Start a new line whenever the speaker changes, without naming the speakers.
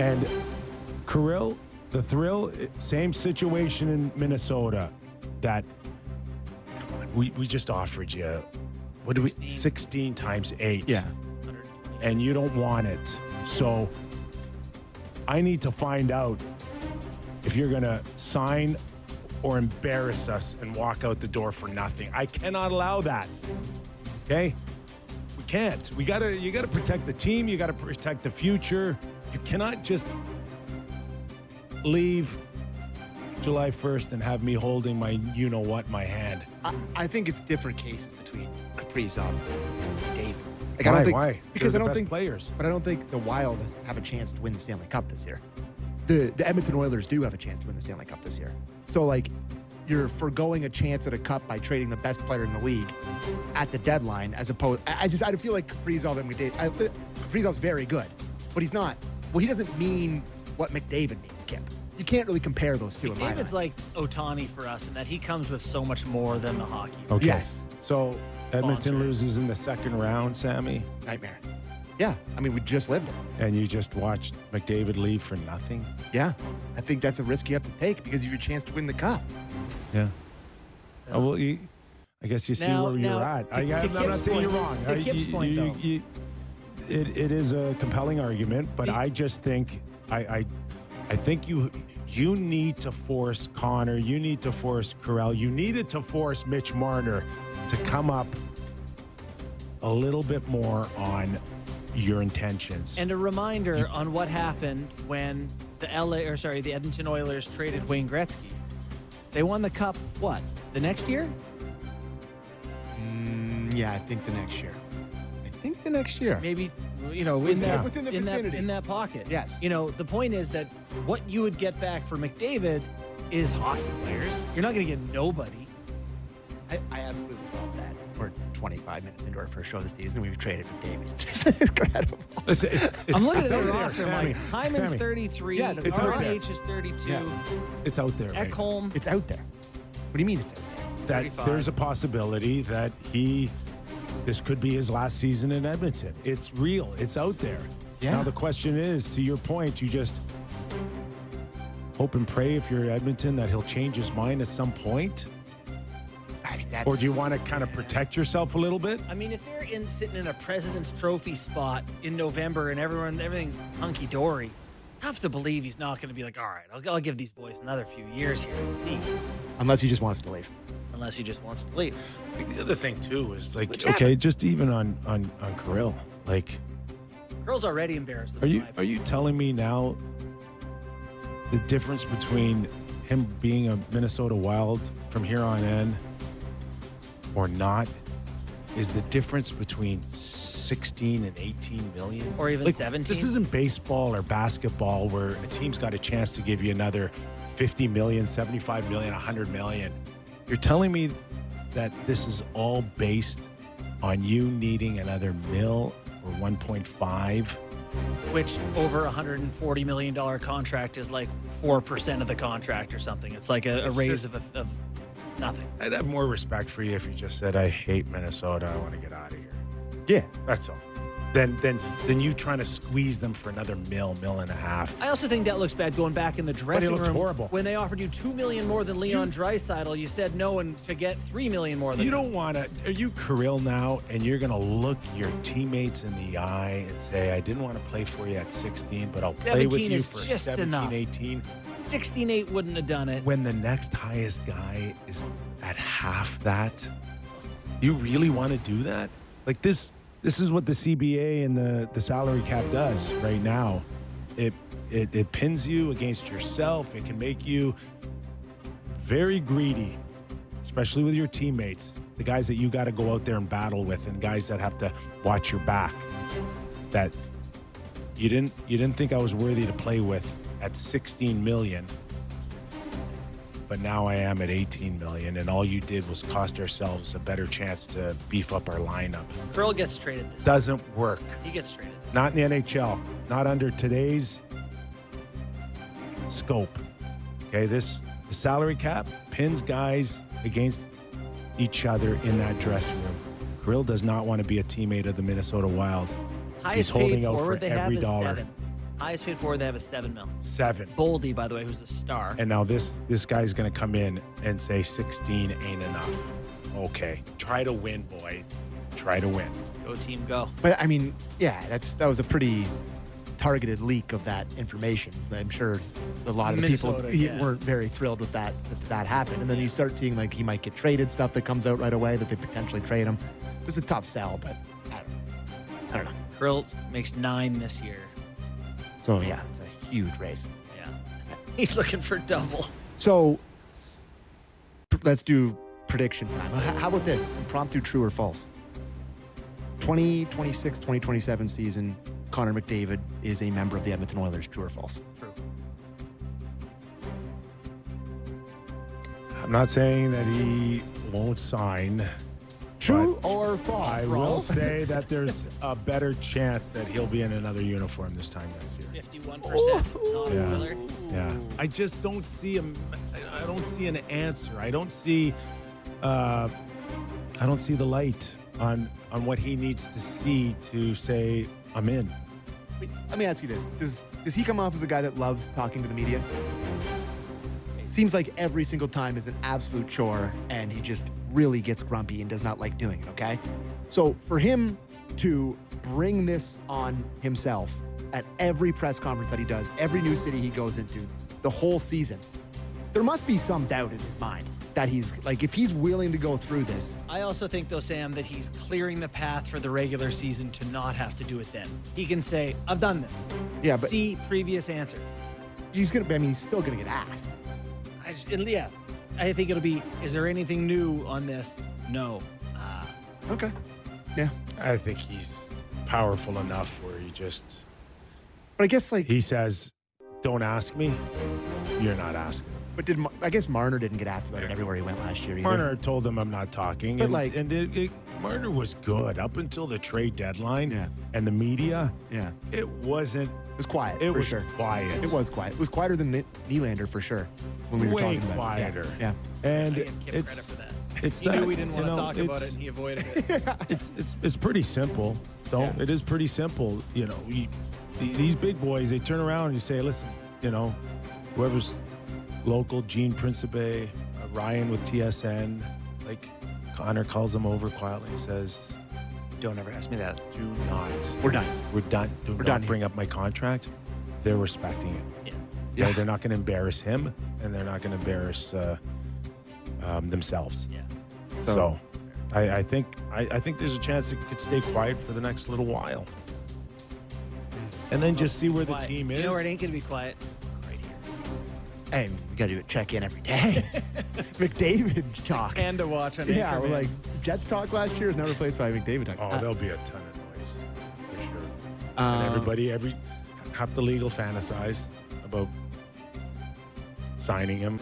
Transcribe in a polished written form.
And Kirill, the Thrill, same situation in Minnesota. That, come on, we just offered you, 16 times 8.
Yeah.
And you don't want it. So I need to find out if you're going to sign or embarrass us and walk out the door for nothing. I cannot allow that. Okay? We can't. You got to protect the team. You got to protect the future. You cannot just leave July 1st and have me holding my you-know-what in my hand.
I think it's different cases between Kaprizov and David. Like,
Why?
I don't think,
Why?
Because
They're
I
the
don't
best
think
players.
But I don't think the Wild have a chance to win the Stanley Cup this year. The Edmonton Oilers do have a chance to win the Stanley Cup this year. So, like, you're foregoing a chance at a cup by trading the best player in the league at the deadline, as opposed. I feel like Kaprizov and McDavid. Kaprizov's very good, but he's not. Well, he doesn't mean what McDavid means, Kip. You can't really compare those two.
McDavid's like Ohtani for us, in that he comes with so much more than the hockey.
Okay.
Yes.
So Edmonton loses in the second round, Sammy,
Nightmare. Yeah. I mean, we just lived it.
and you just watched McDavid leave for nothing.
Yeah. I think that's a risk you have to take because you have a chance to win the cup.
Yeah. Well, I guess you see where you're at. I'm not saying you're wrong.
To Kip's point, though.
It is a compelling argument, but I just think I think you need to force Connor. You need to force Kirill. You needed to force Mitch Marner to come up a little bit more on your intentions.
And a reminder on what happened when the Edmonton Oilers traded Wayne Gretzky. They won the cup, what, the next year?
Yeah, I think the next year.
Maybe,
within the vicinity.
in that pocket.
Yes.
The point is that what you would get back for McDavid is hockey players. You're not going to get nobody.
I absolutely love that. We're 25 minutes into our first show of the season. We've traded McDavid. It's incredible.
I'm looking at
out
the
there,
roster.
Sammy.
Hyman's
Sammy.
33.
Yeah, it's out there.
RNH is 32.
Yeah.
It's out there. Right?
Ekholm.
It's out there. What do you mean it's out there?
That
35.
there's a possibility that this could be his last season in Edmonton. It's real. It's out there.
Yeah.
Now the question is, to your point, you just hope and pray if you're Edmonton that he'll change his mind at some point?
I mean, that's...
Or do you want to kind of protect yourself a little bit?
I mean, if they're sitting in a President's Trophy spot in November and everything's hunky-dory, tough to believe he's not going to be like, all right, I'll give these boys another few years here and see.
Unless he just wants to leave.
Unless he just wants to leave.
The other thing, too, is like,
Which
okay,
happens.
just even on Kirill, like,
Girl's already embarrassed.
are you telling me now the difference between him being a Minnesota Wild from here on in or not is the difference between 16 and 18 million?
Or even 17?
This isn't baseball or basketball where a team's got a chance to give you another 50 million, 75 million, 100 million. You're telling me that this is all based on you needing another mil or 1.5?
Which over $140 million contract is like 4% of the contract or something. It's like a raise of nothing.
I'd have more respect for you if you just said, I hate Minnesota, I want to get out of here.
Yeah.
That's all. Then you trying to squeeze them for another mil and a half.
I also think that looks bad going back in the dressing
looks
room.
horrible.
When they offered you $2 million more than Leon Draisaitl, you said no, and to get $3 million more than
You don't want to. Are you Kirill now, and you're going to look your teammates in the eye and say, I didn't want to play for you at 16, but I'll play with
17
you
is
for
just
17,
enough.
18.
16-8 wouldn't have done it.
When the next highest guy is at half that, you really want to do that? Like this is what the CBA and the salary cap does right now. It pins you against yourself. It can make you very greedy, especially with your teammates, the guys that you got to go out there and battle with, and guys that have to watch your back. That you didn't think I was worthy to play with at 16 million, but now I am at 18 million, and all you did was cost ourselves a better chance to beef up our lineup.
Kirill gets traded this
Doesn't work.
He gets traded.
Not in the NHL. Not under today's scope. Okay, the salary cap pins guys against each other in that dressing room. Kirill does not want to be a teammate of the Minnesota Wild. He's
Highest
holding
paid
out for
forward they have
every
is
dollar.
7. Highest paid forward they have is $7 million.
7.
Boldy, by the way, who's the star.
And now this guy's going to come in and say 16 ain't enough. Okay. Try to win, boys. Try to win.
Go team, go.
But I mean, yeah, that was a pretty targeted leak of that information. I'm sure a lot of the people weren't very thrilled with that happened. And then you start seeing like he might get traded, stuff that comes out right away that they potentially trade him. It's a tough sell, but I don't know.
Krill makes 9 this year.
So yeah, it's a huge race.
Yeah. He's looking for double.
So let's do prediction time. How about this? Impromptu true or false? 2026, 2027 season, Connor McDavid is a member of the Edmonton Oilers. True or false?
True.
I'm not saying that he won't sign.
True or false?
I will say that there's a better chance that he'll be in another uniform this time next year.
51% non-Oiler.
Yeah. I just don't see him. I don't see an answer. I don't see the light on what he needs to see to say I'm in.
Wait, let me ask you this: Does he come off as a guy that loves talking to the media? Seems like every single time is an absolute chore, and he just really gets grumpy and does not like doing it. Okay, so for him to bring this on himself at every press conference that he does, every new city he goes into, the whole season, there must be some doubt in his mind that he's like, if he's willing to go through this.
I also think, though, Sam, that he's clearing the path for the regular season to not have to do it then. He can say, I've done this.
Yeah, but
see previous answers.
he's still gonna get asked.
I think it'll be, is there anything new on this? No.
Okay. Yeah.
I think he's powerful enough where
But I guess
he says, don't ask me. You're not asking.
But I guess Marner didn't get asked about it everywhere he went last year either.
Marner told him I'm not talking.
But
Marner was good up until the trade deadline.
Yeah.
And the media.
Yeah.
It wasn't.
It was quiet.
It
for
was
sure.
quiet.
It was quiet. It was quieter than Nylander for sure when we were
Way
talking about
quieter.
it. Yeah.
And
I give Kip credit for that.
It's
He
that,
knew we didn't want to talk about
it's-
it, and he avoided it.
It's pretty simple, though.
Yeah.
It is pretty simple. These big boys, they turn around and you say, listen, whoever's local, Gene Principe, Ryan with TSN, like Connor calls him over quietly and says,
Don't ever ask me that.
do not.
We're done.
We're done. Do
We're
not
done
bring up my contract. They're respecting it.
Yeah.
They're not going to embarrass him, and they're not going to embarrass themselves.
Yeah.
So I think there's a chance it could stay quiet for the next little while. And then just see where the
Quiet.
team is.
You know where it ain't going to be quiet? Right here.
Hey, we got to do a check-in every day. McDavid talk.
And to watch on
Yeah, we're
Anchorman.
like, Jets talk last year is now replaced by McDavid talk.
Oh, there'll be a ton of noise for sure. And everybody, half the league will fantasize about signing him.